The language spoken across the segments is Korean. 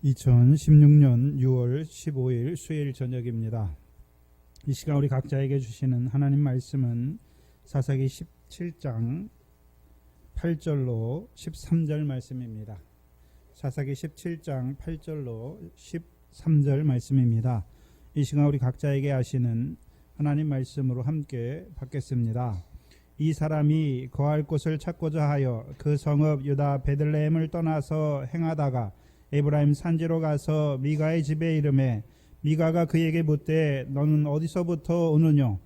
2016년 6월 15일 수요일 저녁입니다. 이 시간 우리 각자에게 주시는 하나님 말씀은 사사기 17장 8절로 13절 말씀입니다. 사사기 17장 8절로 13절 말씀입니다. 이 시간 우리 각자에게 하시는 하나님 말씀으로 함께 받겠습니다. 이 사람이 거할 곳을 찾고자 하여 그 성읍 유다 베들레헴을 떠나서 행하다가 에브라임 산지로 가서 미가의 집에 이르매 미가가 그에게 묻되 너는 어디서부터 오느뇨?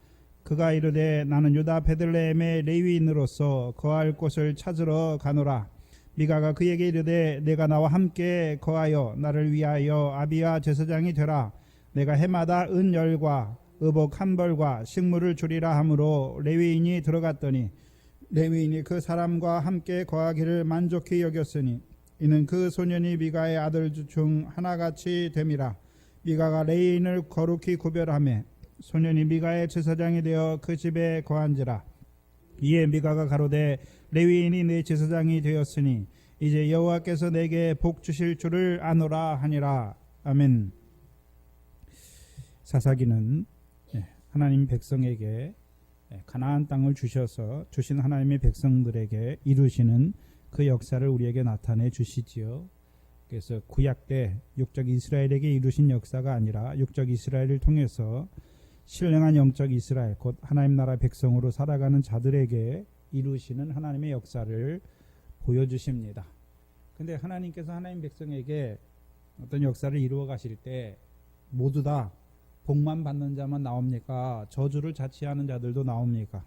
그가 이르되 나는 유다 베들레헴의 레위인으로서 거할 곳을 찾으러 가노라. 미가가 그에게 이르되 내가 나와 함께 거하여 나를 위하여 아비야 제사장이 되라. 내가 해마다 은열과 의복 한 벌과 식물을 주리라 하므로 레위인이 들어갔더니 레위인이 그 사람과 함께 거하기를 만족히 여겼으니 이는 그 소년이 미가의 아들 중 하나같이 됨이라. 미가가 레위인을 거룩히 구별하매 소년이 미가의 제사장이 되어 그 집에 거한지라. 이에 미가가 가로되 레위인이 내 제사장이 되었으니 이제 여호와께서 내게 복 주실 줄을 아노라 하니라. 아멘. 사사기는 하나님 백성에게 가나안 땅을 주셔서 주신 하나님의 백성들에게 이루시는 그 역사를 우리에게 나타내 주시지요. 그래서 구약 때 육적 이스라엘에게 이루신 역사가 아니라 육적 이스라엘을 통해서 신령한 영적 이스라엘 곧 하나님 나라 백성으로 살아가는 자들에게 이루시는 하나님의 역사를 보여주십니다. 그런데 하나님께서 하나님 백성에게 어떤 역사를 이루어 가실 때 모두 다 복만 받는 자만 나옵니까? 저주를 자취하는 자들도 나옵니까?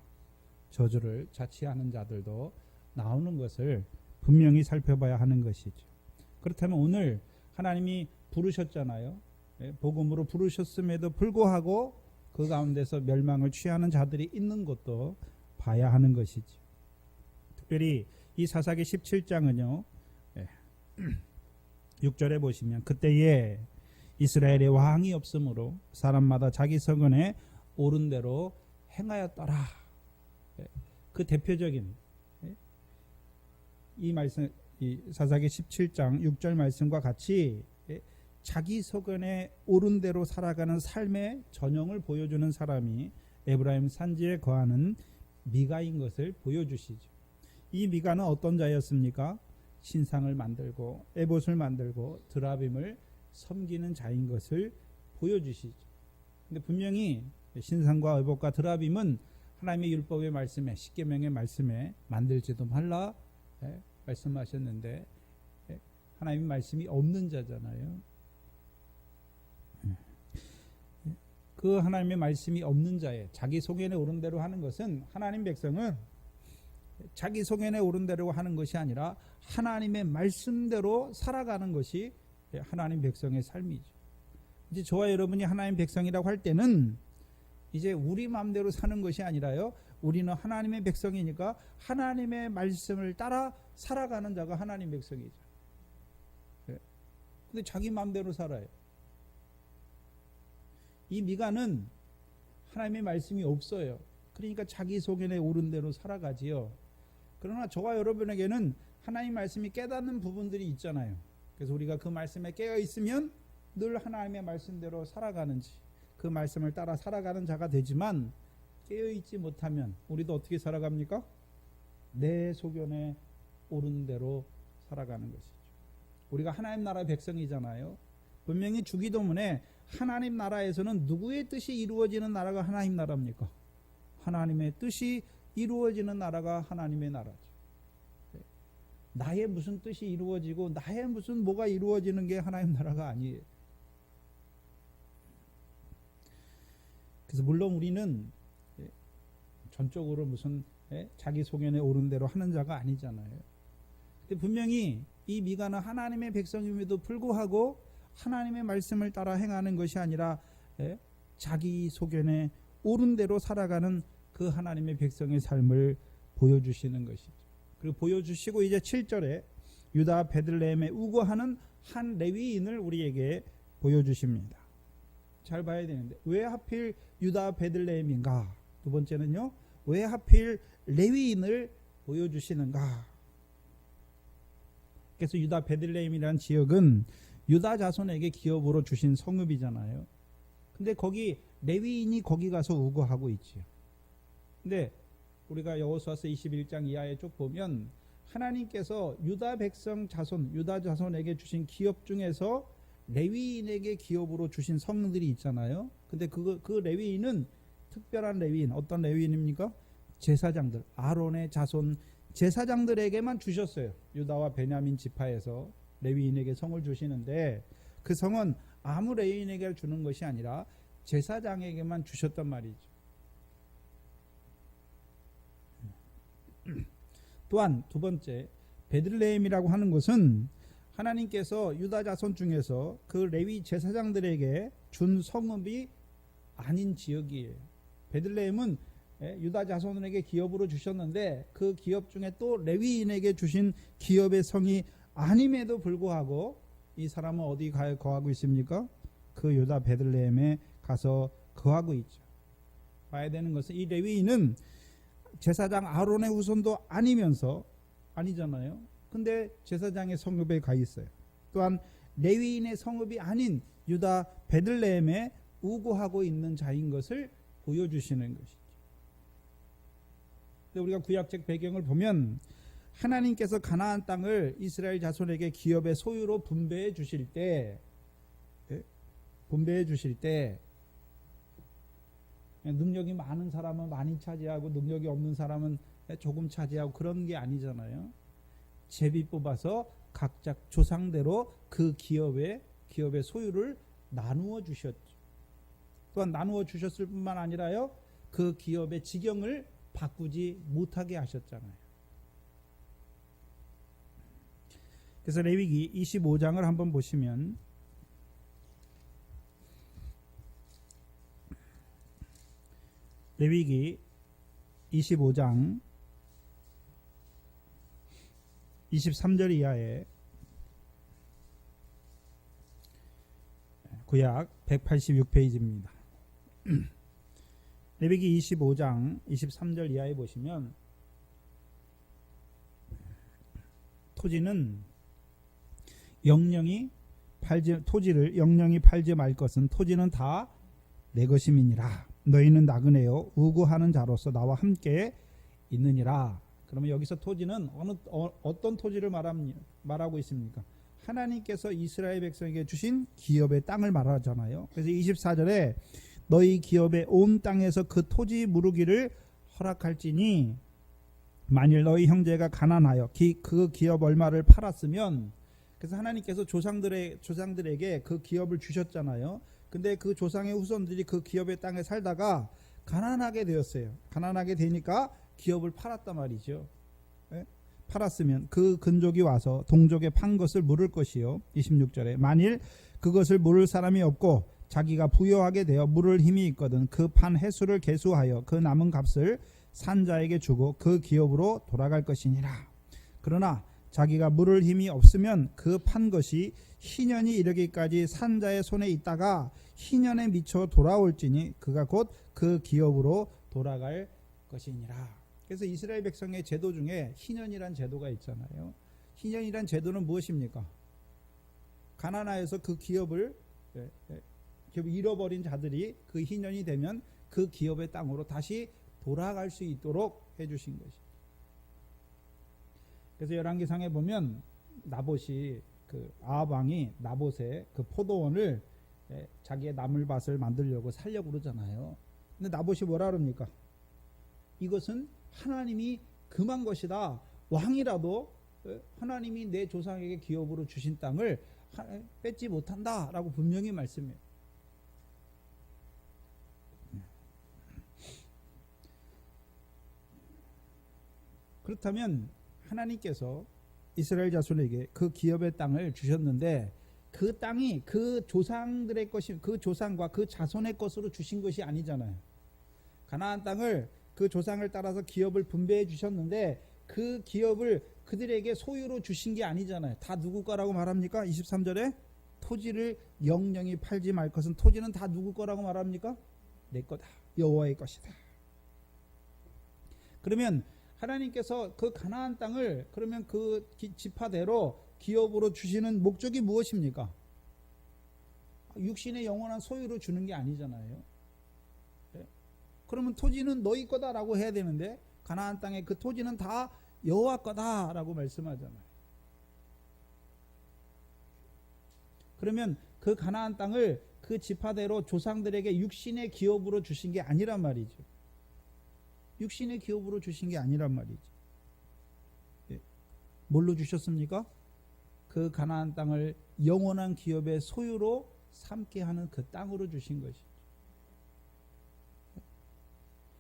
저주를 자취하는 자들도 나오는 것을 분명히 살펴봐야 하는 것이죠. 그렇다면 오늘 하나님이 부르셨잖아요. 복음으로 부르셨음에도 불구하고 그 가운데서 멸망을 취하는 자들이 있는 것도 봐야 하는 것이죠. 특별히 이 사사기 17장은요 6절에 보시면 그때에 이스라엘의 왕이 없으므로 사람마다 자기 서근에 옳은 대로 행하였더라. 그 대표적인 이 말씀, 이 사사기 17장 6절 말씀과 같이 자기 소견에 옳은 대로 살아가는 삶의 전형을 보여주는 사람이 에브라임 산지에 거하는 미가인 것을 보여주시죠. 이 미가는 어떤 자였습니까? 신상을 만들고 에봇을 만들고 드라빔을 섬기는 자인 것을 보여주시죠. 근데 분명히 신상과 에봇과 드라빔은 하나님의 율법의 말씀에 십계명의 말씀에 만들지도 말라 말씀하셨는데 하나님의 말씀이 없는 자잖아요. 그 하나님의 말씀이 없는 자의 자기 소견에 오른 대로 하는 것은 하나님 백성은 자기 소견에 오른 대로 하는 것이 아니라 하나님의 말씀대로 살아가는 것이 하나님 백성의 삶이죠. 이제 저와 여러분이 하나님 백성이라고 할 때는 이제 우리 마음대로 사는 것이 아니라요. 우리는 하나님의 백성이니까 하나님의 말씀을 따라 살아가는 자가 하나님 백성이죠. 근데 자기 마음대로 살아요. 이 미가는 하나님의 말씀이 없어요. 그러니까 자기 소견에 오른 대로 살아가지요. 그러나 저와 여러분에게는 하나님 말씀이 깨닫는 부분들이 있잖아요. 그래서 우리가 그 말씀에 깨어 있으면 늘 하나님의 말씀대로 살아가는지 그 말씀을 따라 살아가는 자가 되지만 깨어있지 못하면 우리도 어떻게 살아갑니까? 내 소견에 옳은 대로 살아가는 것이죠. 우리가 하나님 나라의 백성이잖아요. 분명히 주기도문에 하나님 나라에서는 누구의 뜻이 이루어지는 나라가 하나님 나라입니까? 하나님의 뜻이 이루어지는 나라가 하나님의 나라죠. 나의 무슨 뜻이 이루어지고 나의 무슨 뭐가 이루어지는 게 하나님 나라가 아니에요. 그래서 물론 우리는 전적으로 무슨 자기 소견에 오른 대로 하는 자가 아니잖아요. 근데 분명히 이 미가는 하나님의 백성임에도 불구하고 하나님의 말씀을 따라 행하는 것이 아니라 자기 소견에 옳은 대로 살아가는 그 하나님의 백성의 삶을 보여주시는 것이죠. 그리고 보여주시고 이제 7절에 유다 베들레헴에 우거하는 한 레위인을 우리에게 보여주십니다. 잘 봐야 되는데 왜 하필 유다 베들레헴인가? 두 번째는요. 왜 하필 레위인을 보여주시는가? 그래서 유다 베들레헴이라는 지역은 유다 자손에게 기업으로 주신 성읍이잖아요. 근데 거기 레위인이 거기 가서 우거하고 있지요. 근데 우리가 여호수아서 21장 이하에 쭉 보면 하나님께서 유다 백성 자손, 유다 자손에게 주신 기업 중에서 레위인에게 기업으로 주신 성들이 있잖아요. 근데 그 레위인은 특별한 레위인, 어떤 레위인입니까? 제사장들, 아론의 자손 제사장들에게만 주셨어요. 유다와 베냐민 지파에서 레위인에게 성을 주시는데 그 성은 아무 레위인에게 주는 것이 아니라 제사장에게만 주셨단 말이죠. 또한 두 번째, 베들레헴이라고 하는 것은 하나님께서 유다 자손 중에서 그 레위 제사장들에게 준 성읍이 아닌 지역이에요. 베들레헴은 유다 자손에게 기업으로 주셨는데 그 기업 중에 또 레위인에게 주신 기업의 성이 아님에도 불구하고 이 사람은 어디 거하고 있습니까? 그 유다 베들레헴에 가서 거하고 있죠. 봐야 되는 것은 이 레위인은 제사장 아론의 후손도 아니잖아요. 근데 제사장의 성읍에 가 있어요. 또한 레위인의 성읍이 아닌 유다 베들레헴에 우거하고 있는 자인 것을 보여주시는 것이죠. 우리가 구약적 배경을 보면 하나님께서 가나안 땅을 이스라엘 자손에게 기업의 소유로 분배해 주실 때 능력이 많은 사람은 많이 차지하고 능력이 없는 사람은 조금 차지하고 그런 게 아니잖아요. 제비 뽑아서 각자 조상대로 그 기업의 소유를 나누어 주셨죠. 또한 나누어 주셨을 뿐만 아니라요, 그 기업의 지경을 바꾸지 못하게 하셨잖아요. 그래서 레위기 25장을 한번 보시면 레위기 25장 23절 이하에 구약 186페이지입니다. 레위기 25장 23절 이하에 보시면 토지를 영영이 팔지 말 것은 토지는 다 내 것임이니라. 너희는 나그네요 우고하는 자로서 나와 함께 있느니라. 그러면 여기서 토지는 어떤 토지를 말하고 있습니까? 하나님께서 이스라엘 백성에게 주신 기업의 땅을 말하잖아요. 그래서 24절에 너희 기업의 온 땅에서 그 토지 무르기를 허락할지니 만일 너희 형제가 가난하여 그 기업 얼마를 팔았으면, 그래서 하나님께서 조상들에게 그 기업을 주셨잖아요. 근데 그 조상의 후손들이 그 기업의 땅에 살다가 가난하게 되었어요. 가난하게 되니까 기업을 팔았단 말이죠. 팔았으면 그 근족이 와서 동족에 판 것을 물을 것이요. 26절에 만일 그것을 물을 사람이 없고 자기가 부여하게 되어 물을 힘이 있거든 그 판 횟수를 계수하여 그 남은 값을 산자에게 주고 그 기업으로 돌아갈 것이니라. 그러나 자기가 물을 힘이 없으면 그 판 것이 희년이 이르기까지 산자의 손에 있다가 희년에 미쳐 돌아올지니 그가 곧 그 기업으로 돌아갈 것이니라. 그래서 이스라엘 백성의 제도 중에 희년이란 제도가 있잖아요. 희년이란 제도는 무엇입니까? 가나안에서 그 기업을 잃어버린 자들이 그 희년이 되면 그 기업의 땅으로 다시 돌아갈 수 있도록 해주신 것이죠. 그래서 열왕기상에 보면 나봇이 그 아합 왕이 나봇의 그 포도원을 자기의 나물밭을 만들려고 살려고 그러잖아요. 근데 나봇이 뭐라 그럽니까? 이것은 하나님이 금한 것이다. 왕이라도 하나님이 내 조상에게 기업으로 주신 땅을 뺏지 못한다라고 분명히 말씀해요. 그렇다면 하나님께서 이스라엘 자손에게 그 기업의 땅을 주셨는데 그 땅이 그 조상들의 것이, 그 조상과 그 자손의 것으로 주신 것이 아니잖아요. 가나안 땅을 그 조상을 따라서 기업을 분배해 주셨는데 그 기업을 그들에게 소유로 주신 게 아니잖아요. 다 누구 거라고 말합니까? 23절에 토지를 영영이 팔지 말 것은 토지는 다 누구 거라고 말합니까? 내 거다. 여호와의 것이다. 그러면 하나님께서 그 가나안 땅을 그러면 그 지파대로 기업으로 주시는 목적이 무엇입니까? 육신의 영원한 소유로 주는 게 아니잖아요. 예? 그러면 토지는 너희 거다라고 해야 되는데 가나안 땅의 그 토지는 다 여호와 거다라고 말씀하잖아요. 그러면 그 가나안 땅을 그 지파대로 조상들에게 육신의 기업으로 주신 게 아니란 말이죠. 육신의 기업으로 주신 게 아니란 말이죠. 예. 뭘로 주셨습니까? 그 가나안 땅을 영원한 기업의 소유로 삼게 하는 그 땅으로 주신 것이죠.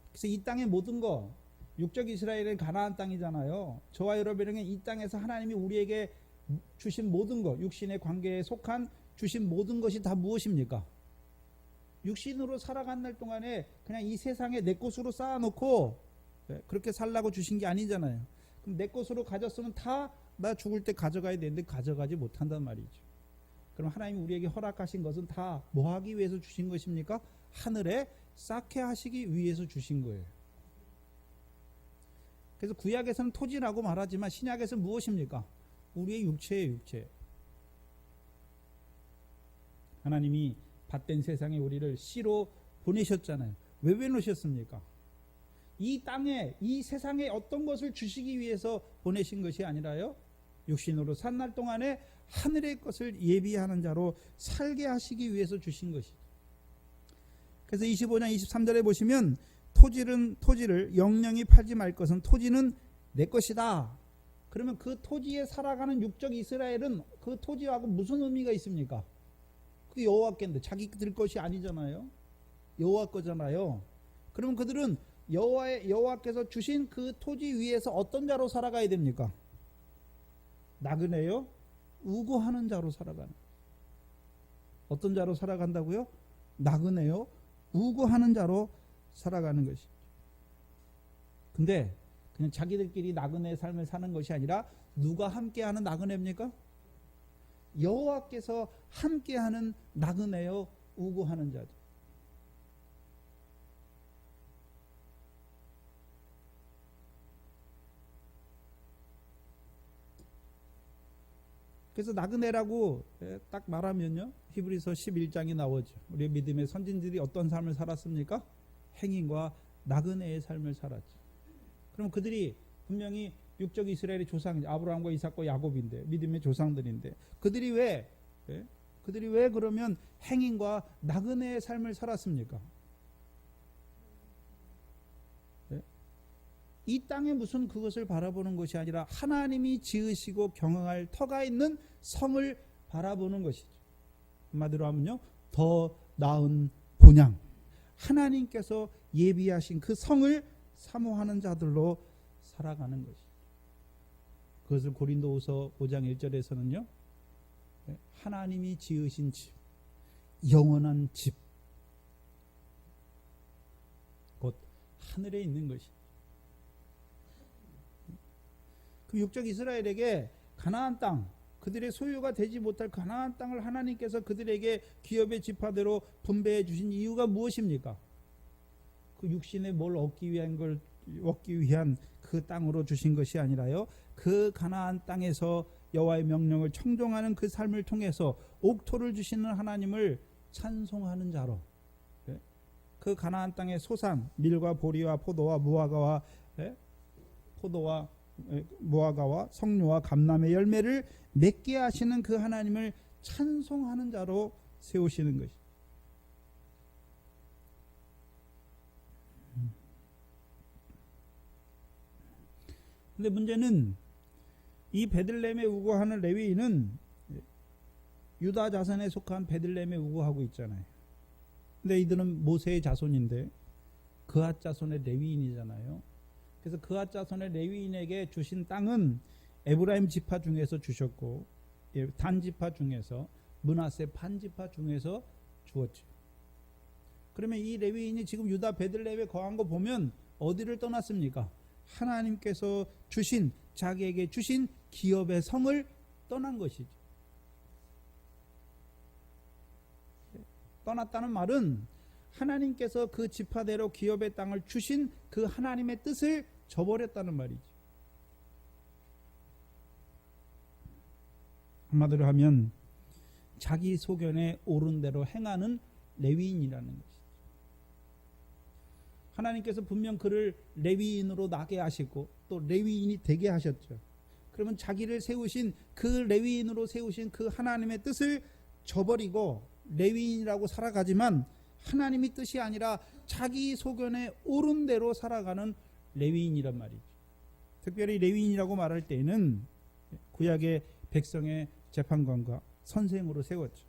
그래서 이 땅의 모든 거, 육적 이스라엘의 가나안 땅이잖아요. 저와 여러분에게 이 땅에서 하나님이 우리에게 주신 모든 것, 육신의 관계에 속한 주신 모든 것이 다 무엇입니까? 육신으로 살아간 날 동안에 그냥 이 세상에 내 것으로 쌓아놓고 그렇게 살라고 주신 게 아니잖아요. 그럼 내 것으로 가졌으면 다 나 죽을 때 가져가야 되는데 가져가지 못한단 말이죠. 그럼 하나님이 우리에게 허락하신 것은 다 뭐 하기 위해서 주신 것입니까? 하늘에 쌓게 하시기 위해서 주신 거예요. 그래서 구약에서는 토지라고 말하지만 신약에서는 무엇입니까? 우리의 육체예요, 육체. 하나님이 밭된 세상에 우리를 씨로 보내셨잖아요. 왜 보내셨습니까? 이 땅에, 이 세상에 어떤 것을 주시기 위해서 보내신 것이 아니라요, 육신으로 산 날 동안에 하늘의 것을 예비하는 자로 살게 하시기 위해서 주신 것이죠. 그래서 25장 23절에 보시면 토지를 영영이 팔지 말 것은 토지는 내 것이다. 그러면 그 토지에 살아가는 육적 이스라엘은 그 토지하고 무슨 의미가 있습니까? 그 여호와께인데 자기들 것이 아니잖아요. 여호와 거잖아요. 그러면 그들은 여호와께서 주신 그 토지 위에서 어떤 자로 살아가야 됩니까? 나그네요? 우고하는 자로 살아가는. 어떤 자로 살아간다고요? 나그네요? 우고하는 자로 살아가는 것이죠. 근데 그냥 자기들끼리 나그네 삶을 사는 것이 아니라 누가 함께하는 나그네입니까? 여호와께서 함께하는 나그네요, 우고하는 자죠. 그래서 나그네라고 딱 말하면요, 히브리서 11장이 나오죠. 우리 믿음의 선진들이 어떤 삶을 살았습니까? 행인과 나그네의 삶을 살았죠. 그럼 그들이 분명히 육적 이스라엘의 조상, 아브라함과 이삭과 야곱인데, 믿음의 조상들인데, 그들이 왜 그러면 행인과 나그네의 삶을 살았습니까? 이 땅에 무슨 그것을 바라보는 것이 아니라 하나님이 지으시고 경영할 터가 있는 성을 바라보는 것이죠. 한마디로 하면요, 더 나은 본향, 하나님께서 예비하신 그 성을 사모하는 자들로 살아가는 것이죠. 그것을 고린도후서 5장 1절에서는요, 하나님이 지으신 집, 영원한 집, 곧 하늘에 있는 것이죠. 그 육적 이스라엘에게 가나안 땅, 그들의 소유가 되지 못할 가나안 땅을 하나님께서 그들에게 기업의 지파대로 분배해 주신 이유가 무엇입니까? 그 육신에 뭘 얻기 위한 그 땅으로 주신 것이 아니라요, 그 가나안 땅에서 여호와의 명령을 청종하는 그 삶을 통해서 옥토를 주시는 하나님을 찬송하는 자로, 그 가나안 땅의 소산, 밀과 보리와 포도와 무화과와 석류와 감람의 열매를 맺게 하시는 그 하나님을 찬송하는 자로 세우시는 것이. 근데 문제는 이 베들레헴에 우거하는 레위인은 유다 자손에 속한 베들레헴에 우거하고 있잖아요. 근데 이들은 모세의 자손인데 그앗 자손의 레위인이잖아요. 그래서 그앗 자손의 레위인에게 주신 땅은 에브라임 지파 중에서 주셨고, 단 지파 중에서, 므낫세 반 지파 중에서 주었죠. 그러면 이 레위인이 지금 유다 베들레헴에 거한 거 보면 어디를 떠났습니까? 하나님께서 주신, 자기에게 주신 기업의 성을 떠난 것이죠. 떠났다는 말은 하나님께서 그 지파대로 기업의 땅을 주신 그 하나님의 뜻을 저버렸다는 말이죠. 한마디로 하면 자기 소견에 옳은 대로 행하는 레위인이라는 것이죠. 하나님께서 분명 그를 레위인으로 나게 하시고 또 레위인이 되게 하셨죠. 그러면 자기를 세우신 그 레위인으로 세우신 그 하나님의 뜻을 저버리고 레위인이라고 살아가지만 하나님의 뜻이 아니라 자기 소견에 옳은 대로 살아가는 레위인이란 말이죠. 특별히 레위인이라고 말할 때에는 구약의 백성의 재판관과 선생으로 세웠죠.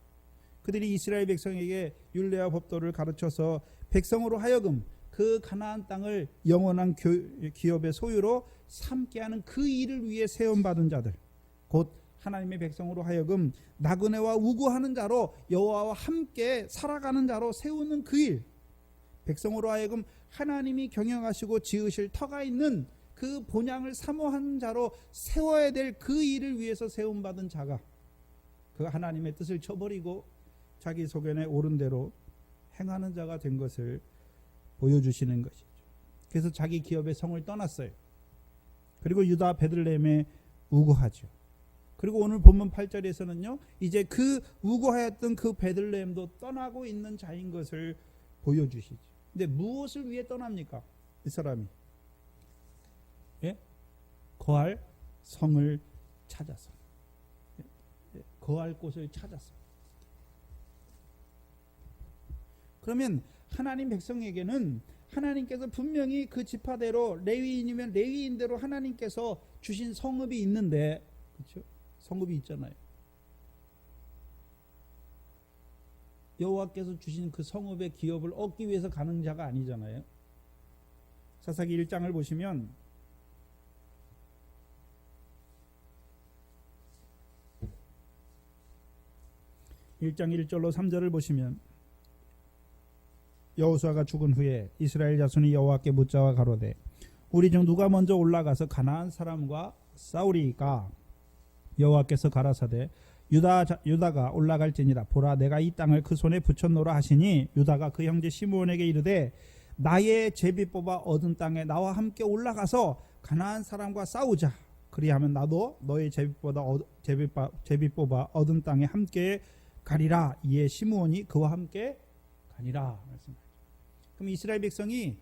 그들이 이스라엘 백성에게 율례와 법도를 가르쳐서 백성으로 하여금 그 가나안 땅을 영원한 기업의 소유로 삼게 하는 그 일을 위해 세움받은 자들, 곧 하나님의 백성으로 하여금 나그네와 우고하는 자로 여호와와 함께 살아가는 자로 세우는 그 일, 백성으로 하여금 하나님이 경영하시고 지으실 터가 있는 그 본향을 사모하는 자로 세워야 될 그 일을 위해서 세움받은 자가 그 하나님의 뜻을 저버리고 자기 소견에 옳은 대로 행하는 자가 된 것을 보여주시는 것이죠. 그래서 자기 기업의 성을 떠났어요. 그리고 유다 베들레헴에 우고하죠. 그리고 오늘 본문 8절에서는요, 이제 그 우고하였던 그 베들레헴도 떠나고 있는 자인 것을 보여주시죠. 근데 무엇을 위해 떠납니까? 이 사람이 예? 거할 성을 찾아서, 거할 곳을 찾아서. 그러면 하나님 백성에게는 하나님께서 분명히 그 지파대로 레위인이면 레위인대로 하나님께서 주신 성읍이 있는데, 그렇죠? 성읍이 있잖아요. 여호와께서 주신 그 성읍의 기업을 얻기 위해서 가는 자가 아니잖아요. 사사기 1장을 보시면 (1장 1절로 3절을) 보시면 여호수아가 죽은 후에 이스라엘 자손이 여호와께 묻자와 가로되 우리 중 누가 먼저 올라가서 가나안 사람과 싸우리이까? 여호와께서 가라사대 유다가 올라갈지니라. 보라, 내가 이 땅을 그 손에 붙였노라 하시니 유다가 그 형제 시므온에게 이르되 나의 제비 뽑아 얻은 땅에 나와 함께 올라가서 가나안 사람과 싸우자. 그리하면 나도 너의 제비 뽑아 얻은 땅에 함께 가리라. 이에 시므온이 그와 함께 가니라 말씀하죠. 그럼 이스라엘 백성이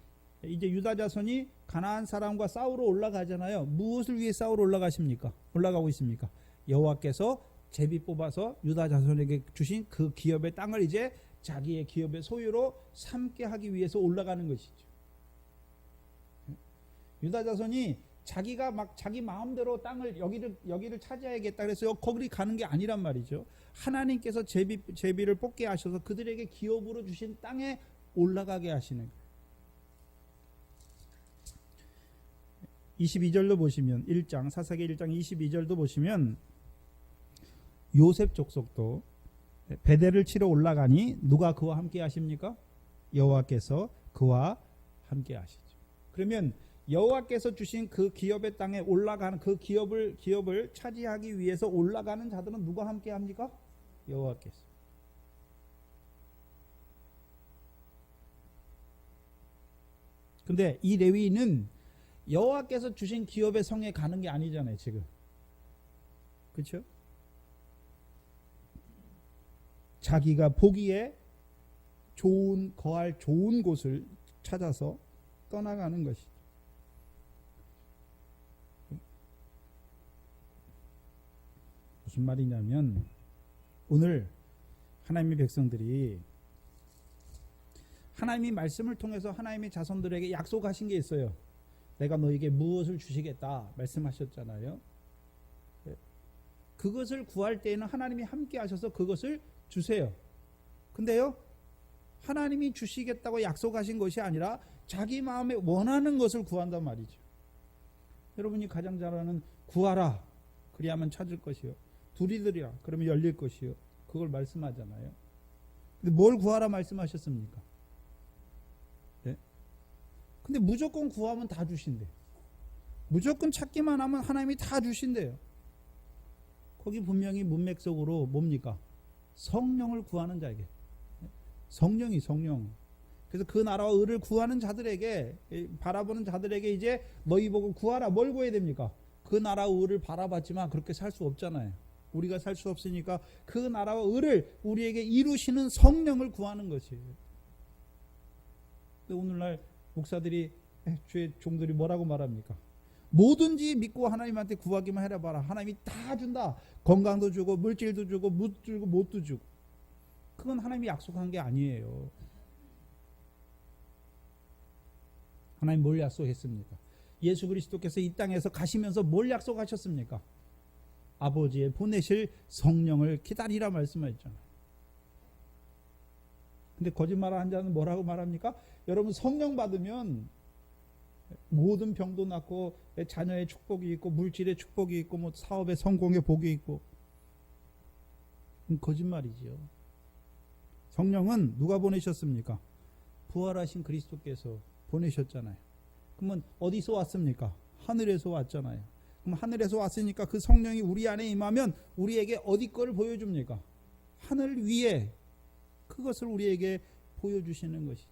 이제 유다 자손이 가나안 사람과 싸우러 올라가잖아요. 무엇을 위해 싸우러 올라가고 있습니까? 여호와께서 제비 뽑아서 유다 자손에게 주신 그 기업의 땅을 이제 자기의 기업의 소유로 삼게 하기 위해서 올라가는 것이죠. 유다 자손이 자기가 막 자기 마음대로 땅을 여기를 차지해야겠다 그래서 거기 가는 게 아니란 말이죠. 하나님께서 제비를 뽑게 하셔서 그들에게 기업으로 주신 땅에 올라가게 하시는 거예요. 22절로 보시면 사사기 1장 22절도 보시면 요셉 족속도 베델을 치러 올라가니 누가 그와 함께 하십니까? 여호와께서 그와 함께 하시죠. 그러면 여호와께서 주신 그 기업의 땅에 올라가는 그 기업을 차지하기 위해서 올라가는 자들은 누가 함께 합니까? 여호와께서. 근데 이 레위인은 여호와께서 주신 기업의 성에 가는 게 아니잖아요, 지금. 그렇죠? 자기가 보기에 거할 좋은 곳을 찾아서 떠나가는 것이죠. 무슨 말이냐면 오늘 하나님의 백성들이 하나님의 말씀을 통해서 하나님의 자손들에게 약속하신 게 있어요. 내가 너에게 무엇을 주시겠다 말씀하셨잖아요. 그것을 구할 때에는 하나님이 함께 하셔서 그것을 주세요. 근데요, 하나님이 주시겠다고 약속하신 것이 아니라 자기 마음에 원하는 것을 구한단 말이죠. 여러분이 가장 잘 아는 구하라 그리하면 찾을 것이요, 두리들이라 그러면 열릴 것이요, 그걸 말씀하잖아요. 근데 뭘 구하라 말씀하셨습니까? 네? 근데 무조건 구하면 다 주신대. 무조건 찾기만 하면 하나님이 다 주신대요. 거기 분명히 문맥 속으로 뭡니까? 성령을 구하는 자에게. 성령. 그래서 그 나라와 의를 구하는 자들에게, 바라보는 자들에게 이제 너희 보고 구하라. 뭘 구해야 됩니까? 그 나라와 의를 바라봤지만 그렇게 살 수 없잖아요. 우리가 살 수 없으니까 그 나라와 의를 우리에게 이루시는 성령을 구하는 것이에요. 근데 오늘날 목사들이 주의 종들이 뭐라고 말합니까? 뭐든지 믿고 하나님한테 구하기만 해봐라. 하나님이 다 준다. 건강도 주고 물질도 주고 못 주고 못도 주고. 그건 하나님이 약속한 게 아니에요. 하나님 뭘 약속했습니까? 예수 그리스도께서 이 땅에서 가시면서 뭘 약속하셨습니까? 아버지의 보내실 성령을 기다리라 말씀하셨잖아요. 근데 거짓말하는 자는 뭐라고 말합니까? 여러분 성령 받으면 모든 병도 낫고 자녀의 축복이 있고 물질의 축복이 있고 뭐 사업의 성공의 복이 있고. 거짓말이지요. 성령은 누가 보내셨습니까? 부활하신 그리스도께서 보내셨잖아요. 그러면 어디서 왔습니까? 하늘에서 왔잖아요. 그럼 하늘에서 왔으니까 그 성령이 우리 안에 임하면 우리에게 어디 거를 보여줍니까? 하늘 위에 그것을 우리에게 보여주시는 것이죠.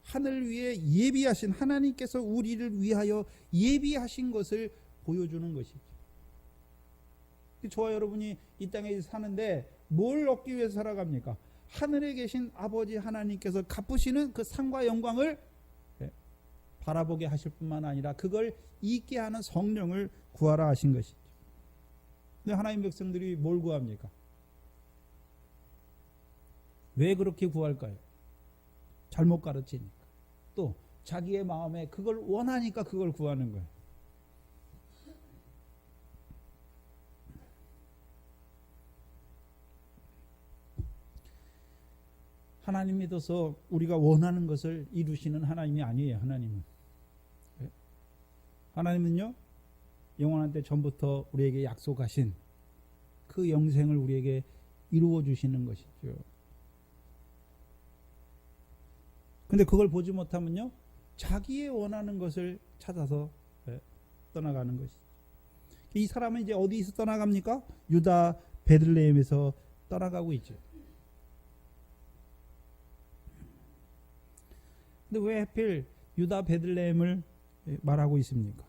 하늘 위에 예비하신 하나님께서 우리를 위하여 예비하신 것을 보여주는 것이죠. 저와 여러분이 이 땅에 사는데 뭘 얻기 위해서 살아갑니까? 하늘에 계신 아버지 하나님께서 갚으시는 그 상과 영광을 바라보게 하실 뿐만 아니라 그걸 잊게 하는 성령을 구하라 하신 것이죠. 근데 하나님 백성들이 뭘 구합니까? 왜 그렇게 구할까요? 잘못 가르치니까. 또 자기의 마음에 그걸 원하니까 그걸 구하는 거예요. 하나님 믿어서 우리가 원하는 것을 이루시는 하나님이 아니에요. 하나님은요 영원한 때 전부터 우리에게 약속하신 그 영생을 우리에게 이루어 주시는 것이죠. 근데 그걸 보지 못하면요 자기의 원하는 것을 찾아서 떠나가는 것이죠. 이 사람은 이제 어디서 떠나갑니까? 유다 베들레헴에서 떠나가고 있죠. 근데 왜 하필 유다 베들레헴을 말하고 있습니까?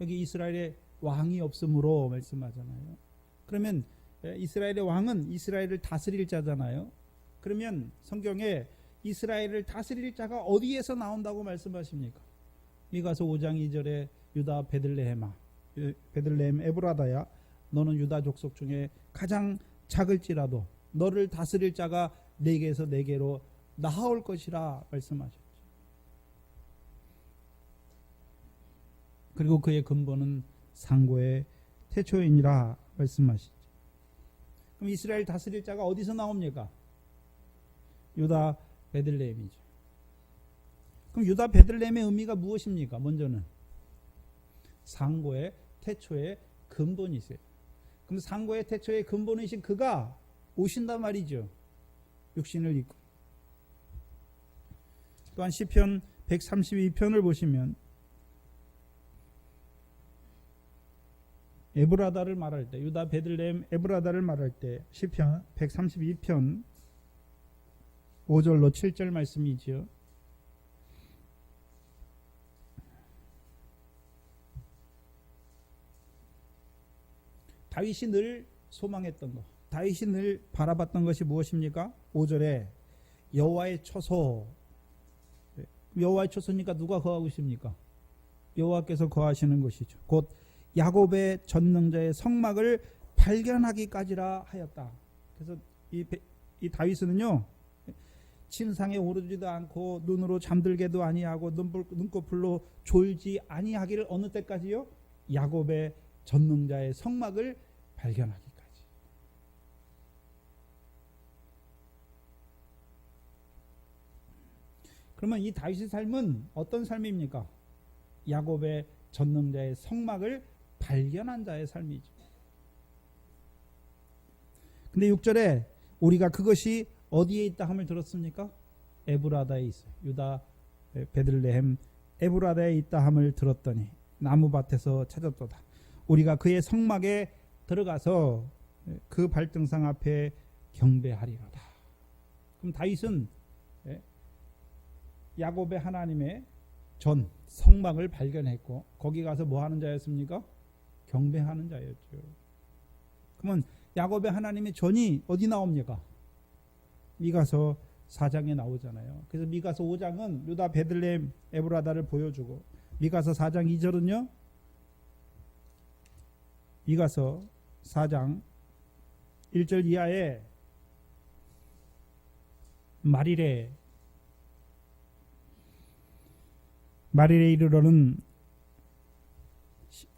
여기 이스라엘의 왕이 없으므로 말씀하잖아요. 그러면 이스라엘의 왕은 이스라엘을 다스릴 자잖아요. 그러면 성경에 이스라엘을 다스릴 자가 어디에서 나온다고 말씀하십니까? 미가서 5장 2절에 유다 베들레헴아, 베들레헴 에브라다야, 너는 유다 족속 중에 가장 작을지라도 너를 다스릴 자가 내게서 내게로 나아올 것이라 말씀하셨죠. 그리고 그의 근본은 상고의 태초이니라 말씀하시죠. 그럼 이스라엘 다스릴 자가 어디서 나옵니까? 유다 베들레헴이죠. 그럼 유다 베들레헴의 의미가 무엇입니까? 먼저는 상고의 태초의 근본이세요. 그럼 상고의 태초의 근본이신 그가 오신단 말이죠. 육신을 입고. 또한 시편 132편을 보시면 에브라다를 말할 때, 유다 베들레헴 에브라다를 말할 때 시편 132편 5절로 7절 말씀이지요. 다윗이 늘 소망했던 것, 다윗이 늘 바라봤던 것이 무엇입니까? 5절에 여호와의 처소. 여호와의 처소니까 누가 거하고 있습니까? 여호와께서 거하시는 것이죠. 곧 야곱의 전능자의 성막을 발견하기까지라 하였다. 그래서 이 다윗은요 침상에 오르지도 않고 눈으로 잠들게도 아니하고 눈꺼풀로 졸지 아니하기를 어느 때까지요? 야곱의 전능자의 성막을 발견하기까지. 그러면 이 다윗의 삶은 어떤 삶입니까? 야곱의 전능자의 성막을 발견한 자의 삶이죠. 근데 6절에 우리가 그것이 어디에 있다 함을 들었습니까? 에브라다에 있어요. 유다 베들레헴 에브라다에 있다 함을 들었더니 나무밭에서 찾았도다. 우리가 그의 성막에 들어가서 그 발등상 앞에 경배하리로다. 그럼 다윗은 야곱의 하나님의 전 성막을 발견했고 거기 가서 뭐 하는 자였습니까? 경배하는 자였죠. 그러면 야곱의 하나님의 전이 어디 나옵니까? 미가서 4장에 나오잖아요. 그래서 미가서 5장은 유다 베들레헴 에브라다를 보여주고, 미가서 4장 2절은요, 미가서 4장 1절 이하에 마릴에 이르러는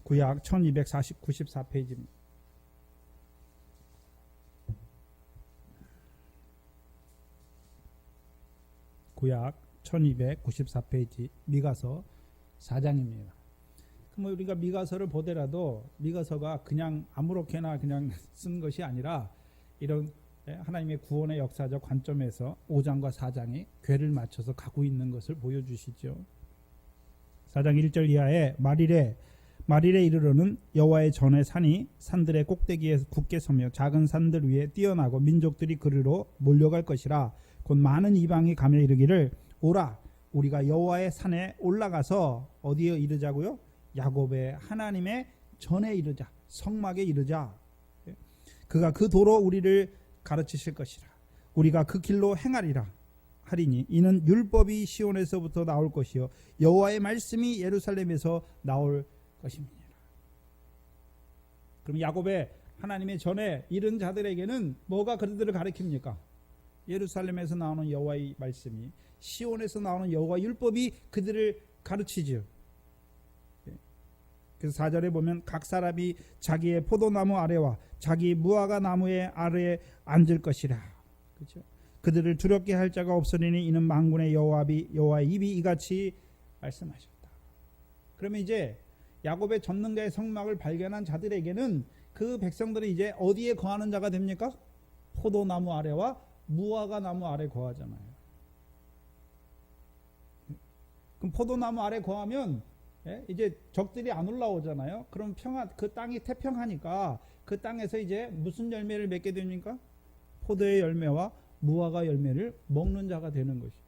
구약 1294페이지입니다. 구약 1294페이지 미가서 4장입니다. 그럼 우리가 미가서를 보더라도 미가서가 그냥 아무렇게나 그냥 쓴 것이 아니라 이런 하나님의 구원의 역사적 관점에서 5장과 4장이 궤를 맞춰서 가고 있는 것을 보여주시죠. 4장 1절 이하에 마릴에 이르러는 여호와의 전의 산이 산들의 꼭대기에 굳게 서며 작은 산들 위에 뛰어나고 민족들이 그리로 몰려갈 것이라. 곧 많은 이방이 가며 이르기를 오라 우리가 여호와의 산에 올라가서 어디에 이르자고요? 야곱의 하나님의 전에 이르자, 성막에 이르자. 그가 그 도로 우리를 가르치실 것이라. 우리가 그 길로 행하리라 하리니 이는 율법이 시온에서부터 나올 것이요 여호와의 말씀이 예루살렘에서 나올 것입니다. 그럼 야곱의 하나님의 전에 이른 자들에게는 뭐가 그들을 가르칩니까? 예루살렘에서 나오는 여호와의 말씀이, 시온에서 나오는 여호와 율법이 그들을 가르치죠. 그래서 4절에 보면 각 사람이 자기의 포도나무 아래와 자기 무화과 나무의 아래에 앉을 것이라. 그렇죠? 그들을 두렵게 할 자가 없으리니 이는 만군의 여호와의 입이 이같이 말씀하셨다. 그러면 이제 야곱의 전능자의 성막을 발견한 자들에게는 그 백성들이 이제 어디에 거하는 자가 됩니까? 포도나무 아래와 무화과 나무 아래 거하잖아요. 그럼 포도나무 아래 거하면 이제 적들이 안 올라오잖아요. 그럼 그 땅이 태평하니까 그 땅에서 이제 무슨 열매를 맺게 됩니까? 포도의 열매와 무화과 열매를 먹는 자가 되는 것이죠.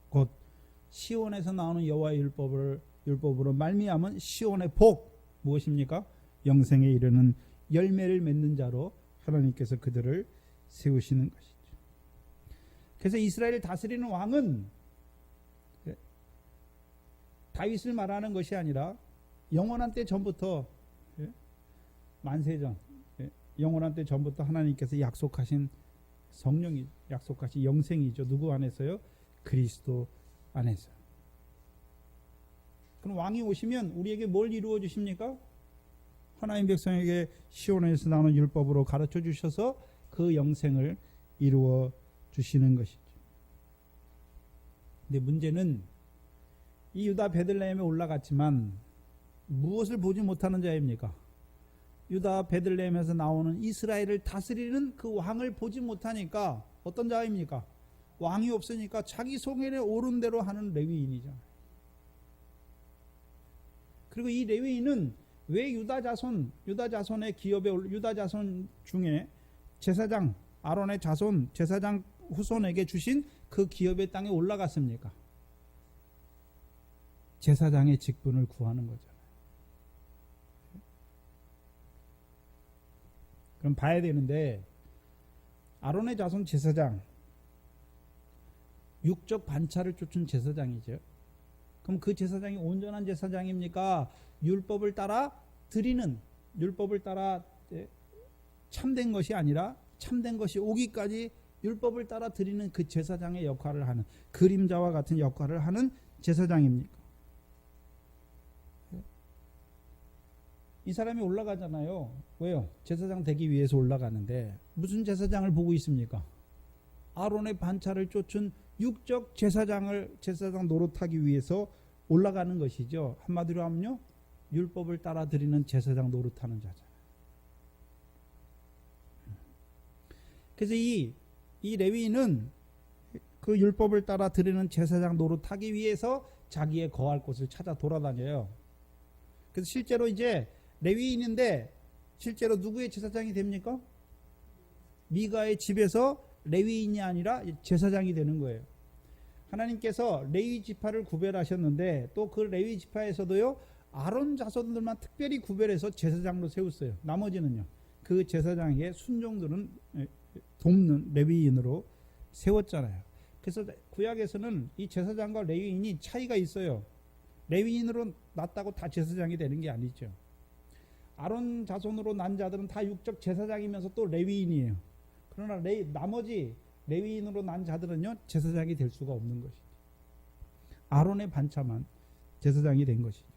곧 시온에서 나오는 여호와의 율법으로 말미암은 시온의 복 무엇입니까? 영생에 이르는 열매를 맺는 자로 하나님께서 그들을 세우시는 것이죠. 그래서 이스라엘을 다스리는 왕은 다윗을 말하는 것이 아니라 영원한 때 전부터, 만세전 영원한 때 전부터 하나님께서 약속하신 성령이, 약속하신 영생이죠. 누구 안에서요? 그리스도 안에서. 그럼 왕이 오시면 우리에게 뭘 이루어 주십니까? 하나님 백성에게 시온에서 나오는 율법으로 가르쳐 주셔서 그 영생을 이루어 주시는 것이죠. 근데 문제는 이 유다 베들레헴에 올라갔지만 무엇을 보지 못하는 자입니까? 유다 베들레헴에서 나오는 이스라엘을 다스리는 그 왕을 보지 못하니까 어떤 자입니까? 왕이 없으니까 자기 소견에 옳은 대로 하는 레위인이죠. 그리고 이 레위인은 왜 유다 자손의 기업에 유다 자손 중에 제사장 아론의 자손 제사장 후손에게 주신 그 기업의 땅에 올라갔습니까? 제사장의 직분을 구하는 거잖아요. 그럼 봐야 되는데 아론의 자손 제사장, 육적 반차를 쫓은 제사장이죠. 그럼 그 제사장이 온전한 제사장입니까? 율법을 따라 드리는, 율법을 따라 참된 것이 아니라 참된 것이 오기까지 율법을 따라 드리는 그 제사장의 역할을 하는, 그림자와 같은 역할을 하는 제사장입니까? 이 사람이 올라가잖아요. 왜요? 제사장 되기 위해서 올라가는데 무슨 제사장을 보고 있습니까? 아론의 반차를 쫓은 육적 제사장 노릇하기 위해서 올라가는 것이죠. 한마디로 하면요, 율법을 따라 드리는 제사장 노릇하는 자잖아요. 그래서 이 레위인은 그 율법을 따라 드리는 제사장 노릇하기 위해서 자기의 거할 곳을 찾아 돌아다녀요. 그래서 실제로 이제 레위인인데 실제로 누구의 제사장이 됩니까? 미가의 집에서 레위인이 아니라 제사장이 되는 거예요. 하나님께서 레위 지파를 구별하셨는데 또 그 레위 지파에서도요, 아론 자손들만 특별히 구별해서 제사장으로 세웠어요. 나머지는요. 그 제사장에게 순종들은 돕는 레위인으로 세웠잖아요. 그래서 구약에서는 이 제사장과 레위인이 차이가 있어요. 레위인으로 났다고 다 제사장이 되는 게 아니죠. 아론 자손으로 난 자들은 다 육적 제사장이면서 또 레위인이에요. 그러나 나머지 레위인으로 난 자들은요, 제사장이 될 수가 없는 것이죠. 아론의 반차만 제사장이 된 것이죠.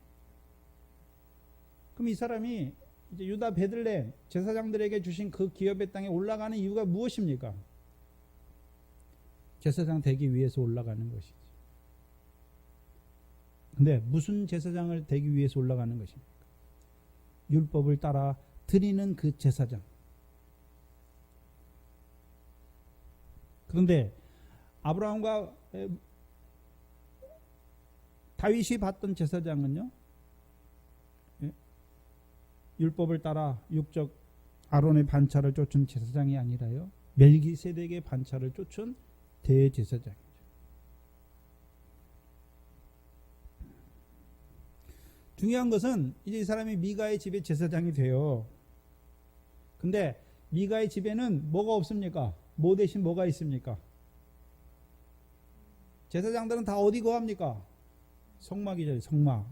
그럼 이 사람이 이제 유다 베들레헴 제사장들에게 주신 그 기업의 땅에 올라가는 이유가 무엇입니까? 제사장 되기 위해서 올라가는 것이죠. 근데 무슨 제사장을 되기 위해서 올라가는 것입니까? 율법을 따라 드리는 그 제사장. 그런데 아브라함과 다윗이 받던 제사장은요, 율법을 따라 육적 아론의 반차를 쫓은 제사장이 아니라요, 멜기세덱의 반차를 쫓은 대제사장이죠. 중요한 것은 이제 이 사람이 미가의 집에 제사장이 돼요. 근데 미가의 집에는 뭐가 없습니까? 뭐 대신 뭐가 있습니까? 제사장들은 다 어디 거합니까? 성막이죠, 성막.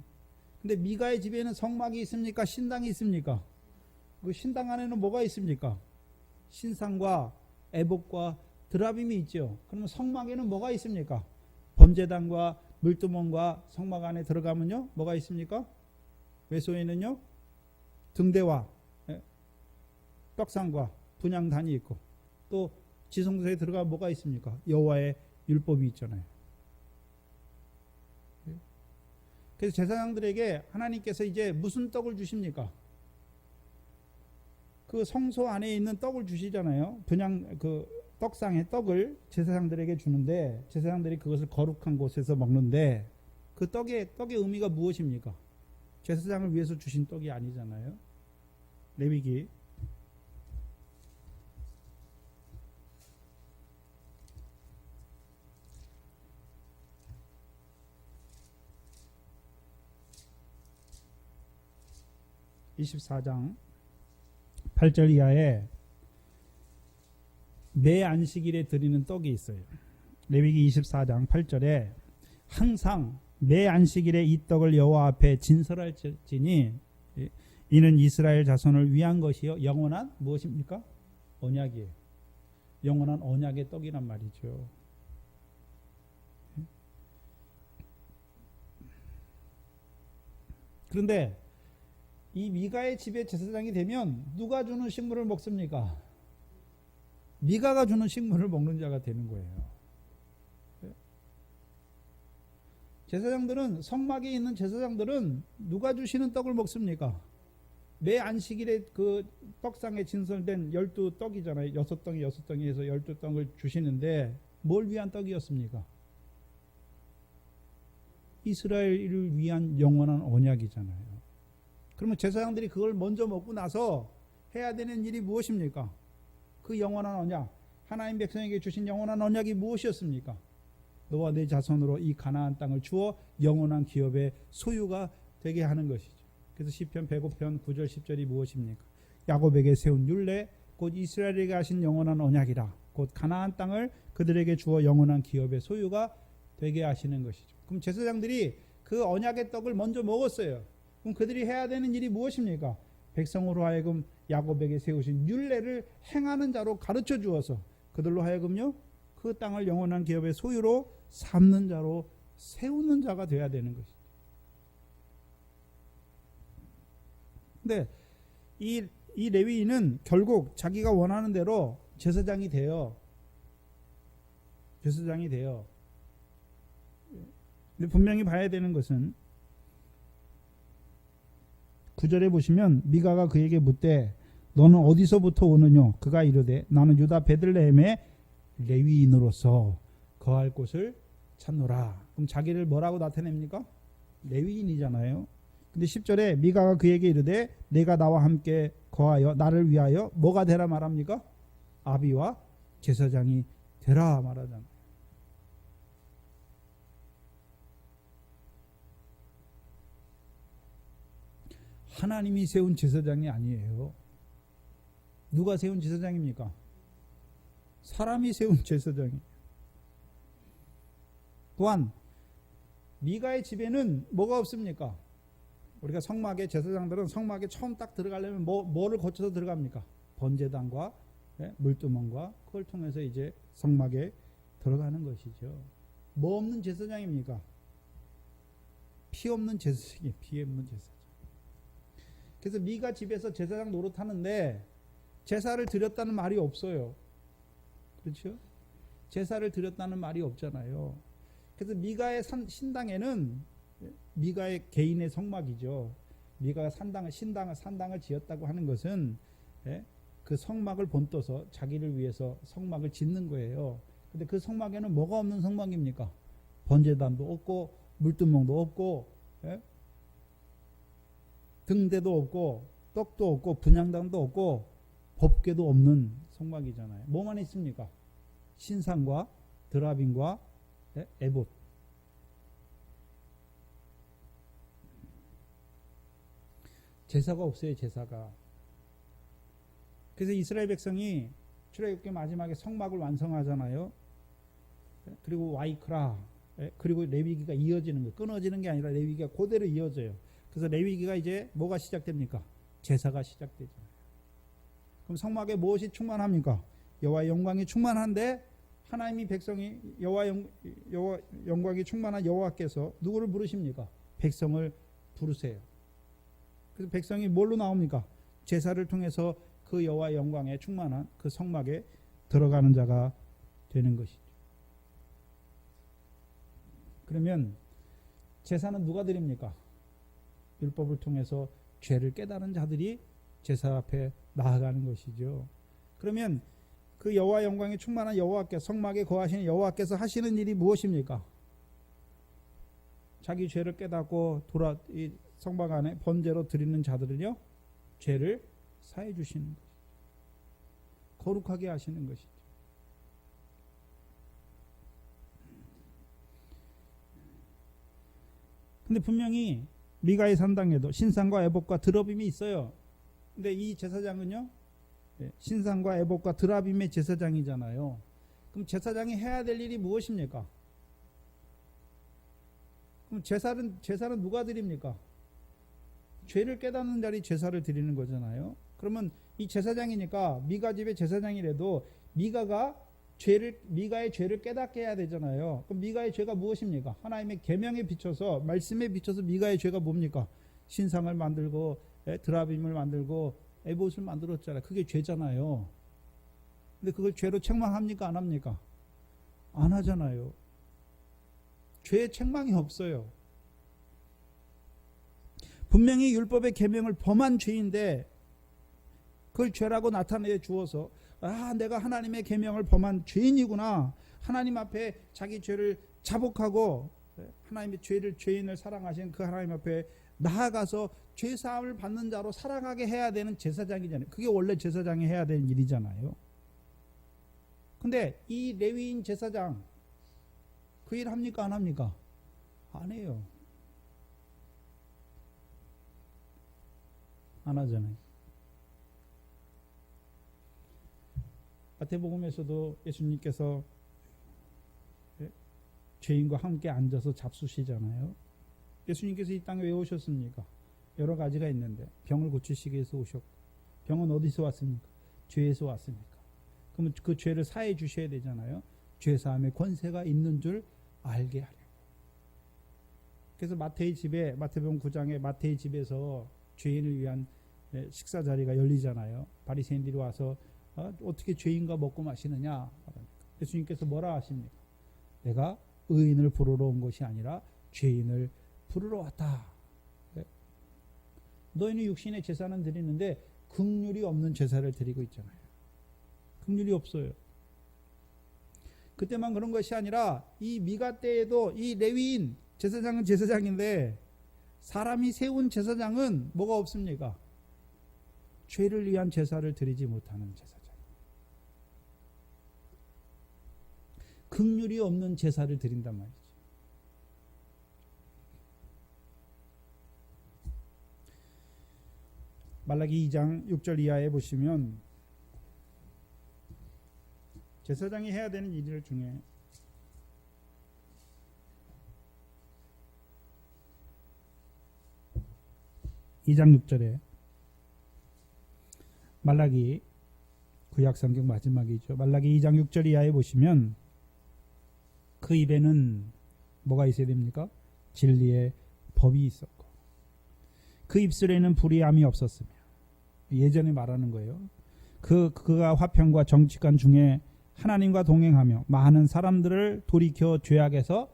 근데 미가의 집에는 성막이 있습니까? 신당이 있습니까? 그 신당 안에는 뭐가 있습니까? 신상과 애복과 드라빔이 있죠. 그러면 성막에는 뭐가 있습니까? 번제단과 물두멍과 성막 안에 들어가면요, 뭐가 있습니까? 외소에는요, 등대와 떡상과 분향단이 있고, 또 지성소에 들어가면 뭐가 있습니까? 여호와의 율법이 있잖아요. 그래서 제사장들에게 하나님께서 이제 무슨 떡을 주십니까? 그 성소 안에 있는 떡을 주시잖아요. 분향 그 떡상의 떡을 제사장들에게 주는데, 제사장들이 그것을 거룩한 곳에서 먹는데, 그 떡의 의미가 무엇입니까? 제사장을 위해서 주신 떡이 아니잖아요. 레위기 24장 8절 이하에 매 안식일에 드리는 떡이 있어요. 레위기 24장 8절에 항상 매 안식일에 이 떡을 여호와 앞에 진설할지니 이는 이스라엘 자손을 위한 것이요 영원한 무엇입니까? 언약이에요. 영원한 언약의 떡이란 말이죠. 그런데 이 미가의 집에 제사장이 되면 누가 주는 식물을 먹습니까? 미가가 주는 식물을 먹는 자가 되는 거예요. 제사장들은, 성막에 있는 제사장들은 누가 주시는 떡을 먹습니까? 매 안식일에 그 떡상에 진설된 12떡이잖아요. 6덩이 6덩이 해서 12떡을 주시는데 뭘 위한 떡이었습니까? 이스라엘을 위한 영원한 언약이잖아요. 그러면 제사장들이 그걸 먼저 먹고 나서 해야 되는 일이 무엇입니까? 그 영원한 언약, 하나님 백성에게 주신 영원한 언약이 무엇이었습니까? 너와 내 자손으로 이 가나안 땅을 주어 영원한 기업의 소유가 되게 하는 것이죠. 그래서 시편 105편 9절 10절이 무엇입니까? 야곱에게 세운 율례 곧 이스라엘에게 하신 영원한 언약이라. 곧 가나안 땅을 그들에게 주어 영원한 기업의 소유가 되게 하시는 것이죠. 그럼 제사장들이 그 언약의 떡을 먼저 먹었어요. 그럼 그들이 해야 되는 일이 무엇입니까? 백성으로 하여금 야곱에게 세우신 율례를 행하는 자로 가르쳐 주어서 그들로 하여금요, 그 땅을 영원한 기업의 소유로 삼는 자로 세우는 자가 되어야 되는 것이죠. 근데 이 레위인은 결국 자기가 원하는 대로 제사장이 돼요. 제사장이 돼요. 근데 분명히 봐야 되는 것은 9절에 보시면 미가가 그에게 묻되 너는 어디서부터 오느냐? 그가 이르되 나는 유다 베들레헴의 레위인으로서 거할 곳을 찾노라. 그럼 자기를 뭐라고 나타냅니까? 레위인이잖아요. 근데 10절에 미가가 그에게 이르되 내가 나와 함께 거하여 나를 위하여 뭐가 되라 말합니까? 아비와 제사장이 되라 말하잖아요. 하나님이 세운 제사장이 아니에요. 누가 세운 제사장입니까? 사람이 세운 제사장이에요. 또한 미가의 집에는 뭐가 없습니까? 우리가 성막에 제사장들은 성막에 처음 딱 들어가려면 뭐를 거쳐서 들어갑니까? 번제단과 물두멍과 그걸 통해서 이제 성막에 들어가는 것이죠. 뭐 없는 제사장입니까? 피 없는 제사장이에요. 피 없는 제사장. 그래서 미가 집에서 제사장 노릇하는데 제사를 드렸다는 말이 없어요. 그렇죠? 제사를 드렸다는 말이 없잖아요. 그래서 미가의 신당에는 미가의 개인의 성막이죠. 미가가 산당을 지었다고 하는 것은 그 성막을 본떠서 자기를 위해서 성막을 짓는 거예요. 근데 그 성막에는 뭐가 없는 성막입니까? 번제단도 없고 물두멍도 없고 등대도 없고 떡도 없고 분향단도 없고 법궤도 없는 성막이잖아요. 뭐만 있습니까? 신상과 드라빔과 에봇. 제사가 없어요. 제사가. 그래서 이스라엘 백성이 출애굽기 마지막에 성막을 완성하잖아요. 그리고 와이크라, 그리고 레위기가 이어지는 거예요. 끊어지는 게 아니라 레위기가 그대로 이어져요. 그래서 레위기가 이제 뭐가 시작됩니까? 제사가 시작되잖아요. 그럼 성막에 무엇이 충만합니까? 여호와의 영광이 충만한데 하나님이 백성이 여호와 영광이 충만한 여호와께서 누구를 부르십니까? 백성을 부르세요. 그래서 백성이 뭘로 나옵니까? 제사를 통해서 그 여호와 영광에 충만한 그 성막에 들어가는 자가 되는 것이죠. 그러면 제사는 누가 드립니까? 율법을 통해서 죄를 깨달은 자들이 제사 앞에 나아가는 것이죠. 그러면 그 여호와 영광에 충만한 여호와께서 성막에 거하시는 여호와께서 하시는 일이 무엇입니까? 자기 죄를 깨닫고 이 성막 안에 번제로 드리는 자들은요, 죄를 사해 주시는 것이죠. 거룩하게 하시는 것이죠. 근데 분명히 미가의 산당에도 신상과 에봇과 드라빔이 있어요. 근데 이 제사장은요, 신상과 에봇과 드라빔의 제사장이잖아요. 그럼 제사장이 해야 될 일이 무엇입니까? 그럼 제사는 누가 드립니까? 죄를 깨닫는 자리 제사를 드리는 거잖아요. 그러면 이 제사장이니까 미가 집의 제사장이라도 미가의 죄를 깨닫게 해야 되잖아요. 그럼 미가의 죄가 무엇입니까? 하나님의 계명에 비춰서, 말씀에 비춰서 미가의 죄가 뭡니까? 신상을 만들고 드라빔을 만들고 에봇을 만들었잖아요. 그게 죄잖아요. 근데 그걸 죄로 책망합니까? 안 합니까? 안 하잖아요. 죄의 책망이 없어요. 분명히 율법의 계명을 범한 죄인데 그걸 죄라고 나타내 주어서 내가 하나님의 계명을 범한 죄인이구나. 하나님 앞에 자기 죄를 자복하고 하나님의 죄인을 사랑하신 그 하나님 앞에 나아가서 죄 사함을 받는 자로 살아가게 해야 되는 제사장이잖아요. 그게 원래 제사장이 해야 되는 일이잖아요. 근데 이 레위인 제사장 그 일 합니까? 안 합니까? 안 해요. 안 하잖아요. 마태복음에서도 예수님께서 죄인과 함께 앉아서 잡수시잖아요. 예수님께서 이 땅에 왜 오셨습니까? 여러 가지가 있는데 병을 고치시기 위해서 오셨고, 병은 어디서 왔습니까? 죄에서 왔습니까? 그러면 그 죄를 사해 주셔야 되잖아요. 죄사함의 권세가 있는 줄 알게 하려고. 그래서 마태복음 9장에 마태의 집에서 죄인을 위한 식사 자리가 열리잖아요. 바리새인들이 와서 어떻게 죄인과 먹고 마시느냐. 예수님께서 뭐라 하십니까? 내가 의인을 부르러 온 것이 아니라 죄인을 부르러 왔다. 너희는 육신의 제사는 드리는데 긍휼이 없는 제사를 드리고 있잖아요. 긍휼이 없어요. 그때만 그런 것이 아니라 이 미가 때에도 이 레위인 제사장은 제사장인데 사람이 세운 제사장은 뭐가 없습니까? 죄를 위한 제사를 드리지 못하는 제사장. 긍휼이 없는 제사를 드린단 말이죠. 말라기 2장 6절 이하에 보시면 제사장이 해야 되는 일 중에 (2장 6절에) 말라기 구약성경 마지막이죠. 말라기 2장 6절 이하에 보시면 그 입에는 뭐가 있어야 됩니까? 진리의 법이 있었고 그 입술에는 불의함이 없었으며, 예전에 말하는 거예요. 그가 화평과 정직한 중에 하나님과 동행하며 많은 사람들을 돌이켜 죄악에서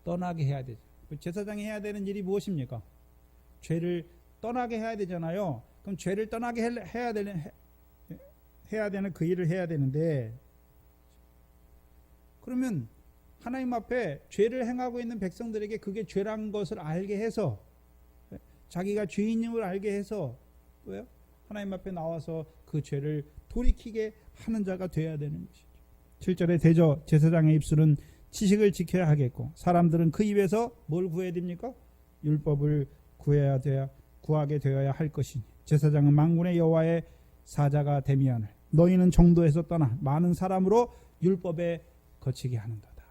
떠나게 해야 되죠. 제사장이 해야 되는 일이 무엇입니까? 죄를 떠나게 해야 되잖아요. 그럼 죄를 떠나게 해야 되는 그 일을 해야 되는데, 그러면 하나님 앞에 죄를 행하고 있는 백성들에게 그게 죄란 것을 알게 해서, 자기가 죄인임을 알게 해서 왜요? 하나님 앞에 나와서 그 죄를 돌이키게 하는 자가 되어야 되는 것이죠. 7절에 대저 제사장의 입술은 지식을 지켜야 하겠고 사람들은 그 입에서 뭘 구해야 됩니까? 율법을 구하게 되어야 할 것이니 제사장은 만군의 여호와의 사자가 되미하늘 너희는 정도에서 떠나 많은 사람으로 율법에 거치게 하는도다.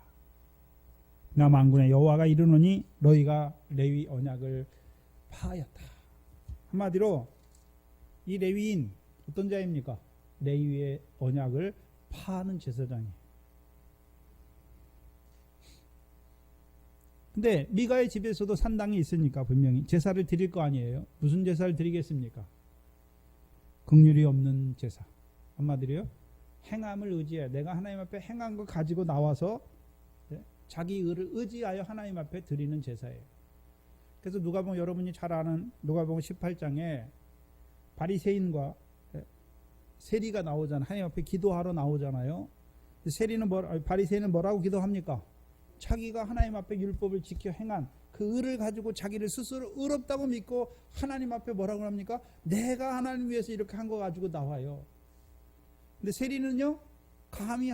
나 만군의 여호와가 이르노니 너희가 레위 언약을 파하였다. 한마디로 이 레위인 어떤 자입니까? 레위의 언약을 파하는 제사장이에요. 근데 미가의 집에서도 산당이 있으니까 분명히 제사를 드릴 거 아니에요. 무슨 제사를 드리겠습니까? 긍휼이 없는 제사. 한마디로요, 행함을 의지해 내가 하나님 앞에 행한 거 가지고 나와서 자기 의를 의지하여 하나님 앞에 드리는 제사예요. 그래서 누가복음, 여러분이 잘 아는 누가복음 18장에 바리새인과 세리가 나오잖아요. 하나님 앞에 기도하러 나오잖아요. 바리새인은 뭐라고 기도합니까? 자기가 하나님 앞에 율법을 지켜 행한 그 의를 가지고 자기를 스스로 의롭다고 믿고 하나님 앞에 뭐라고 합니까? 내가 하나님 위해서 이렇게 한 거 가지고 나와요. 근데 세리는요, 감히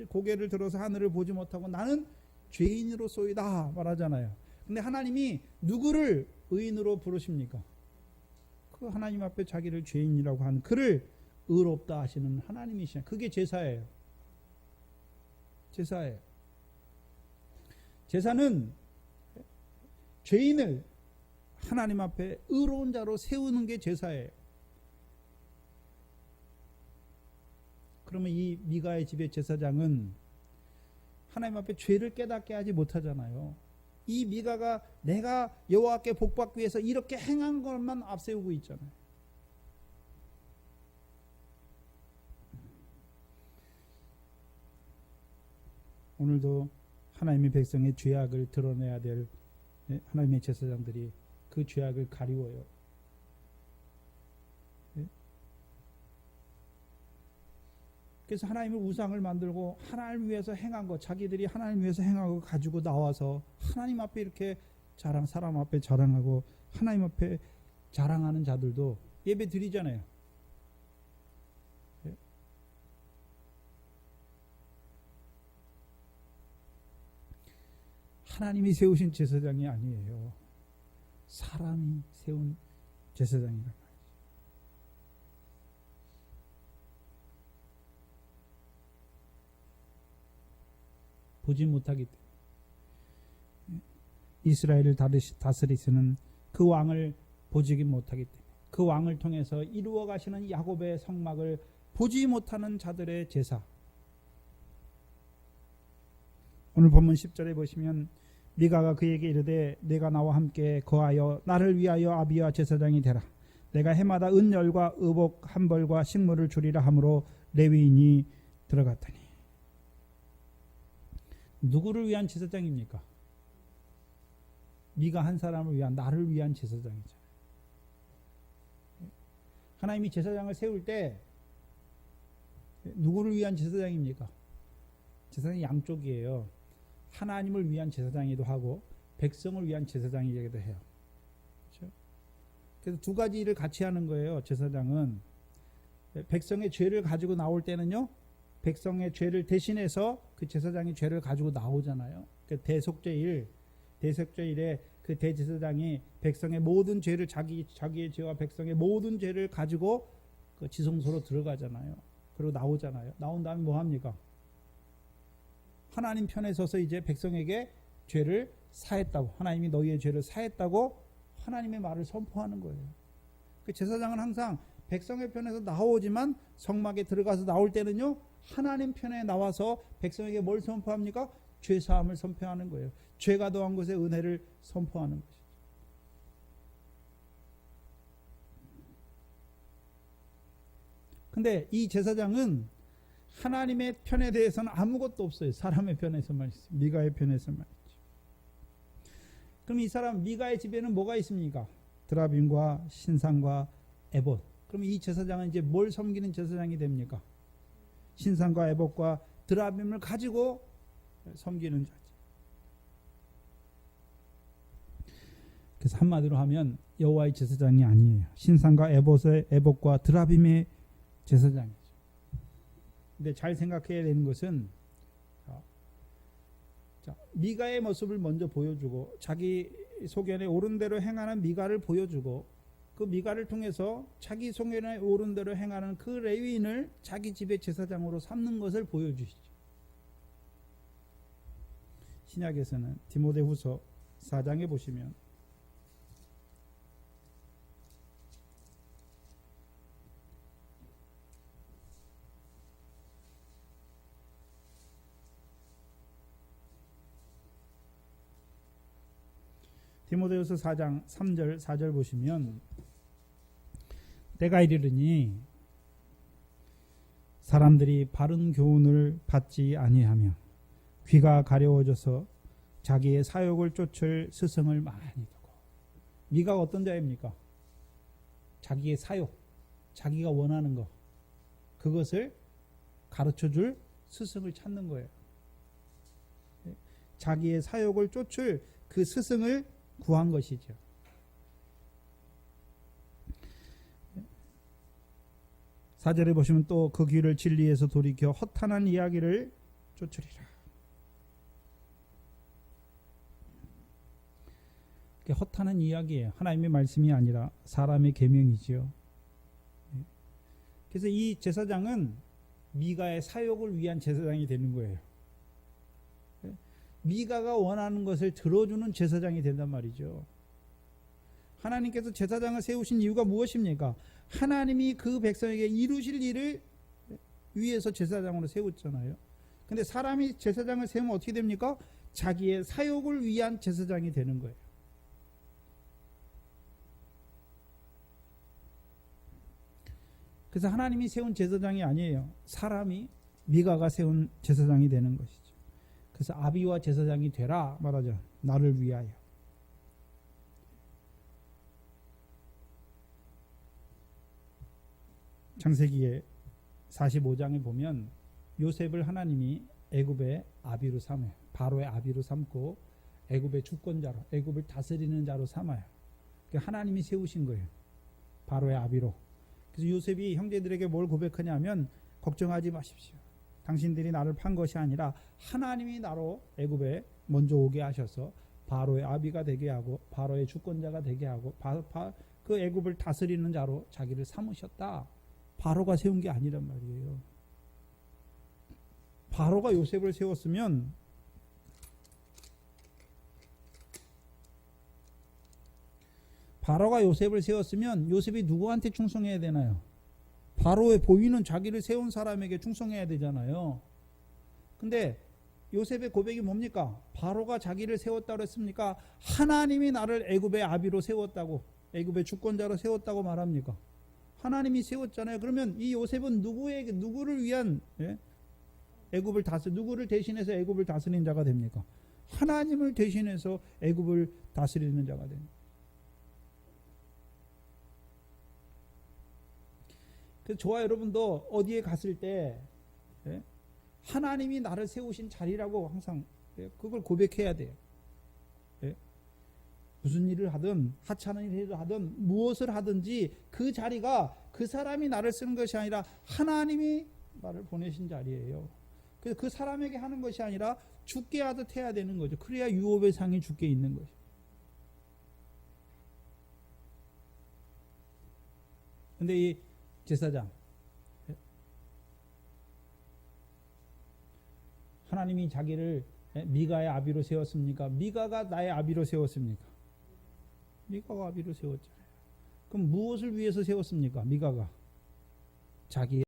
고개를 들어서 하늘을 보지 못하고 나는 죄인으로소이다 말하잖아요. 근데 하나님이 누구를 의인으로 부르십니까? 그 하나님 앞에 자기를 죄인이라고 하는 그를 의롭다 하시는 하나님이시잖아요. 그게 제사예요. 제사예요. 제사는 죄인을 하나님 앞에 의로운 자로 세우는 게 제사예요. 그러면 이 미가의 집의 제사장은 하나님 앞에 죄를 깨닫게 하지 못하잖아요. 이 미가가 내가 여호와께 복받기 위해서 이렇게 행한 것만 앞세우고 있잖아요. 오늘도 하나님의 백성의 죄악을 드러내야 될 하나님의 제사장들이 그 죄악을 가리워요. 그래서 하나님의 우상을 만들고 하나님을 위해서 행한 거, 자기들이 하나님을 위해서 행한 거 가지고 나와서 하나님 앞에 이렇게 사람 앞에 자랑하고 하나님 앞에 자랑하는 자들도 예배 드리잖아요. 하나님이 세우신 제사장이 아니에요. 사람이 세운 제사장이란 말이죠. 보지 못하기 때문에, 이스라엘을 다스리시는 그 왕을 보지 못하기 때문에, 그 왕을 통해서 이루어 가시는 야곱의 성막을 보지 못하는 자들의 제사. 오늘 본문 10절에 보시면 미가가 그에게 이르되 내가 나와 함께 거하여 나를 위하여 아비와 제사장이 되라. 내가 해마다 은열과 의복 한 벌과 식물을 주리라 하므로 레위인이 들어갔더니. 누구를 위한 제사장입니까? 미가 한 사람을 위한, 나를 위한 제사장이잖아요. 하나님이 제사장을 세울 때 누구를 위한 제사장입니까? 제사장이 양쪽이에요. 하나님을 위한 제사장이기도 하고 백성을 위한 제사장이기도 해요. 그렇죠? 그래서 두 가지 일을 같이 하는 거예요. 제사장은 백성의 죄를 가지고 나올 때는요, 백성의 죄를 대신해서 그 제사장이 죄를 가지고 나오잖아요. 그 대속죄일에 그 대제사장이 백성의 모든 죄를 자기의 죄와 백성의 모든 죄를 가지고 그 지성소로 들어가잖아요. 그리고 나오잖아요. 나온 다음에 뭐 합니까? 하나님 편에 서서 이제 백성에게 죄를 사했다고, 하나님이 너희의 죄를 사했다고 하나님의 말을 선포하는 거예요. 그 제사장은 항상 백성의 편에서 나오지만 성막에 들어가서 나올 때는요, 하나님 편에 나와서 백성에게 뭘 선포합니까? 죄 사함을 선포하는 거예요. 죄가 더한 곳에 은혜를 선포하는 것이죠. 근데 이 제사장은 하나님의 편에 대해서는 아무것도 없어요. 사람의 편에서만 있어요. 미가의 편에서만 있죠. 그럼 이 사람 미가의 집에는 뭐가 있습니까? 드라빔과 신상과 에봇. 그럼 이 제사장은 이제 뭘 섬기는 제사장이 됩니까? 신상과 에봇과 드라빔을 가지고 섬기는 자지. 그래서 한마디로 하면 여호와의 제사장이 아니에요. 신상과 에봇과 드라빔의 제사장이죠. 근데 잘 생각해야 되는 것은 미가의 모습을 먼저 보여주고 자기 소견에 옳은 대로 행하는 미가를 보여주고 그 미가를 통해서 자기 소견에 옳은 대로 행하는 그 레위인을 자기 집의 제사장으로 삼는 것을 보여주시죠. 신약에서는 디모데후서 4장에 보시면 디모데후서 4장 3절 4절 보시면 때가 이르르니 사람들이 바른 교훈을 받지 아니하며 귀가 가려워져서 자기의 사욕을 쫓을 스승을 많이 두고. 미가가 어떤 자입니까? 자기의 사욕, 자기가 원하는 것, 그것을 가르쳐줄 스승을 찾는 거예요. 자기의 사욕을 쫓을 그 스승을 구한 것이죠. 사절에 보시면 또 그 귀를 진리에서 돌이켜 허탄한 이야기를 쫓으리라. 허탄한 이야기예요. 하나님의 말씀이 아니라 사람의 계명이지요. 그래서 이 제사장은 미가의 사욕을 위한 제사장이 되는 거예요. 미가가 원하는 것을 들어주는 제사장이 된단 말이죠. 하나님께서 제사장을 세우신 이유가 무엇입니까? 하나님이 그 백성에게 이루실 일을 위해서 제사장으로 세웠잖아요. 근데 사람이 제사장을 세우면 어떻게 됩니까? 자기의 사욕을 위한 제사장이 되는 거예요. 그래서 하나님이 세운 제사장이 아니에요. 사람이 미가가 세운 제사장이 되는 것이죠. 그래서 아비와 제사장이 되라 말하죠. 나를 위하여. 창세기의 45장에 보면 요셉을 하나님이 애굽의 아비로 삼아요. 바로의 아비로 삼고 애굽의 주권자로, 애굽을 다스리는 자로 삼아요. 하나님이 세우신 거예요. 바로의 아비로. 그래서 요셉이 형제들에게 뭘 고백하냐면 걱정하지 마십시오. 당신들이 나를 판 것이 아니라 하나님이 나로 애굽에 먼저 오게 하셔서 바로의 아비가 되게 하고 바로의 주권자가 되게 하고 그 애굽을 다스리는 자로 자기를 삼으셨다. 바로가 세운 게 아니란 말이에요. 바로가 요셉을 세웠으면 요셉이 누구한테 충성해야 되나요? 바로의 보이는 자기를 세운 사람에게 충성해야 되잖아요. 근데 요셉의 고백이 뭡니까? 바로가 자기를 세웠다고 했습니까? 하나님이 나를 애굽의 아비로 세웠다고, 애굽의 주권자로 세웠다고 말합니까? 하나님이 세웠잖아요. 그러면 이 요셉은 누구를 위한 누구를 대신해서 애굽을 다스리는 자가 됩니까? 하나님을 대신해서 애굽을 다스리는 자가 됩니다. 그래서 저와 여러분도 어디에 갔을 때 하나님이 나를 세우신 자리라고 항상 그걸 고백해야 돼요. 무슨 일을 하든 하찮은 일을 하든 무엇을 하든지 그 자리가 그 사람이 나를 쓰는 것이 아니라 하나님이 나를 보내신 자리예요. 그래서 그 사람에게 하는 것이 아니라 주께 하듯 해야 되는 거죠. 그래야 유업의 상이 주께 있는 거죠. 근데 이 제사장, 하나님이 자기를 미가의 아비로 세웠습니까? 미가가 나의 아비로 세웠습니까? 미가가 아비로 세웠잖아요. 그럼 무엇을 위해서 세웠습니까? 미가가 자기